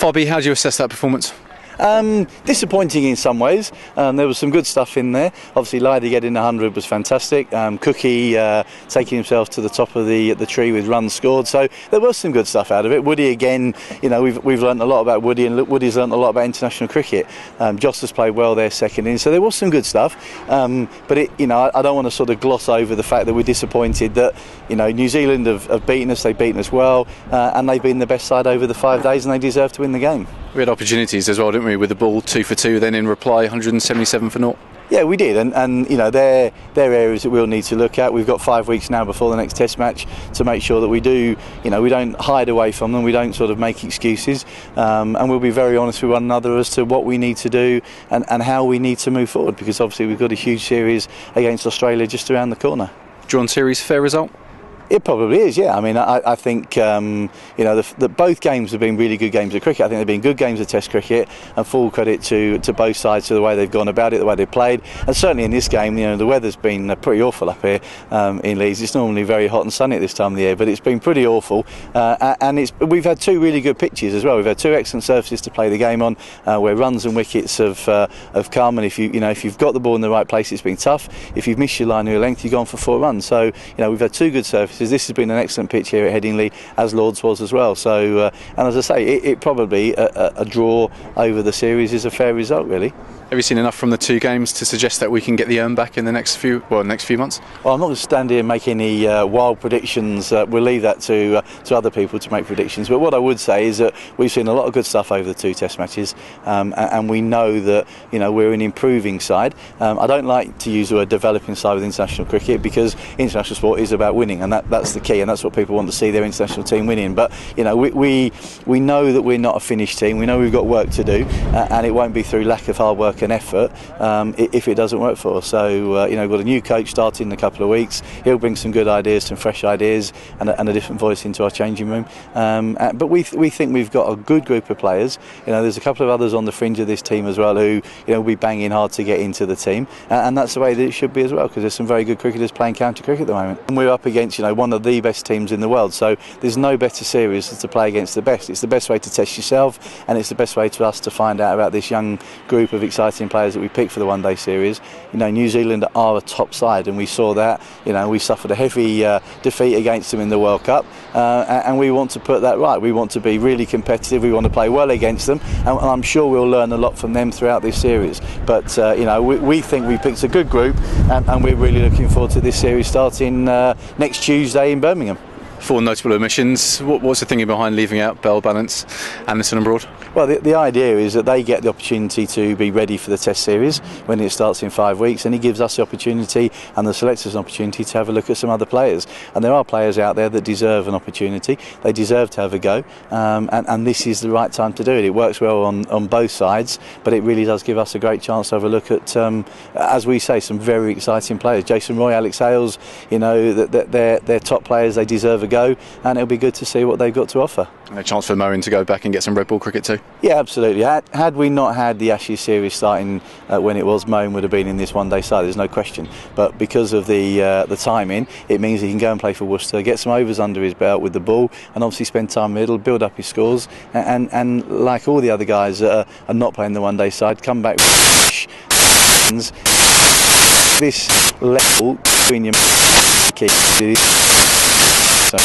Fobby, how do you assess that performance? Disappointing in some ways. There was some good stuff in there. Obviously, Lydia getting 100 was fantastic. Cookie taking himself to the top of the tree with runs scored. So there was some good stuff out of it. Woody again, you know, we've learned a lot about Woody, and Woody's learned a lot about international cricket. Joss has played well there second in, so there was some good stuff. But I don't want to sort of gloss over the fact that we're disappointed that New Zealand have beaten us. They've beaten us well, and they've been the best side over the 5 days, and they deserve to win the game. We had opportunities as well, didn't we, with the ball 2 for 2, then in reply 177 for 0. Yeah, we did, and they're areas that we'll need to look at. We've got 5 weeks now before the next Test match to make sure that we do, we don't hide away from them, we don't sort of make excuses, and we'll be very honest with one another as to what we need to do and how we need to move forward, because obviously we've got a huge series against Australia just around the corner. Drawn series, fair result? It probably is, yeah. I mean, I think that both games have been really good games of cricket. I think they've been good games of Test cricket, and full credit to both sides for the way they've gone about it, the way they've played. And certainly in this game, the weather's been pretty awful up here in Leeds. It's normally very hot and sunny at this time of the year, but it's been pretty awful. And we've had 2 really good pitches as well. We've had 2 excellent surfaces to play the game on, where runs and wickets have come. And if you've got the ball in the right place, it's been tough. If you've missed your line or your length, you've gone for 4 runs. So we've had 2 good surfaces. This has been an excellent pitch here at Headingley, as Lords was as well. So, and as I say, it probably a draw over the series is a fair result, really. Have you seen enough from the 2 games to suggest that we can get the earn back in the next few months? Well, I'm not going to stand here and make any wild predictions. We'll leave that to other people to make predictions. But what I would say is that we've seen a lot of good stuff over the 2 Test matches, and we know that we're an improving side. I don't like to use the word developing side with international cricket, because international sport is about winning, and that's the key, and that's what people want to see their international team winning. But we know that we're not a finished team. We know we've got work to do, and it won't be through lack of hard work and effort if it doesn't work for us. So we've got a new coach starting in a couple of weeks. He'll bring some good ideas, some fresh ideas, and a different voice into our changing room. But we think we've got a good group of players. There's a couple of others on the fringe of this team as well who will be banging hard to get into the team, and that's the way that it should be as well, because there's some very good cricketers playing county cricket at the moment, and we're up against one of the best teams in the world. So there's no better series than to play against the best. It's the best way to test yourself, and it's the best way for us to find out about this young group of exciting players that we picked for the one-day series. New Zealand are a top side, and we saw that. We suffered a heavy defeat against them in the World Cup, and we want to put that right. We want to be really competitive. We want to play well against them, and I'm sure we'll learn a lot from them throughout this series. But we think we picked a good group, and we're really looking forward to this series starting next Tuesday in Birmingham. 4 notable omissions. What's the thinking behind leaving out Bell, Balance, Anderson and Broad? Well, the idea is that they get the opportunity to be ready for the Test series when it starts in 5 weeks, and he gives us the opportunity and the selectors an opportunity to have a look at some other players. And there are players out there that deserve an opportunity. They deserve to have a go, and this is the right time to do it. It works well on both sides, but it really does give us a great chance to have a look at, as we say, some very exciting players. Jason Roy, Alex Hales, they're top players. They deserve a go, and it'll be good to see what they've got to offer. And a chance for Moeen to go back and get some red ball cricket too? Yeah, absolutely. Had we not had the Ashes series starting when it was, Moeen would have been in this one-day side, there's no question. But because of the timing, it means he can go and play for Worcester, get some overs under his belt with the ball, and obviously spend time middle, build up his scores, and like all the other guys that are not playing the one-day side, come back with this level between your key. So